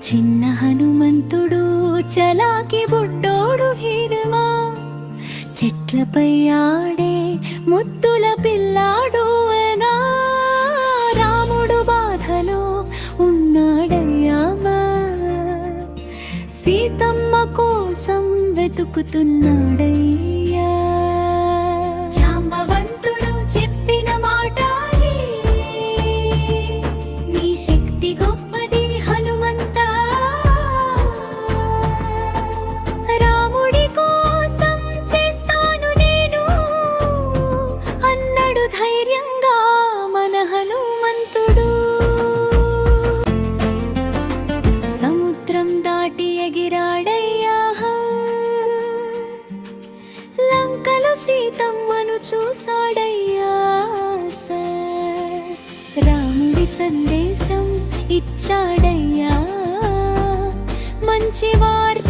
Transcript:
చిన్న హనుమంతుడు చలాకి బుడ్డోడు హీరమా, చెట్లపై ఆడే ముద్దుల పిల్లాడు అనా. రాముడు బాధలో ఉన్నాడయ్యామా, సీతమ్మ కోసం వెతుకుతున్నాడయ్యా. జాంబవంతుడు చెప్పిన మాట నీ శక్తి గొప్పది హనుమంత, రాముడి కోసం చేస్తాను నేను అన్నాడు ధైర్యంగా మన హనుమంతుడు. సముద్రం దాటి ఎగిరాడయ్యా, లంకలో సీతమ్మను చూసాడయ్యా. రాముడి సందేశం ఇచ్చాడయ్యా, మంచి వార్త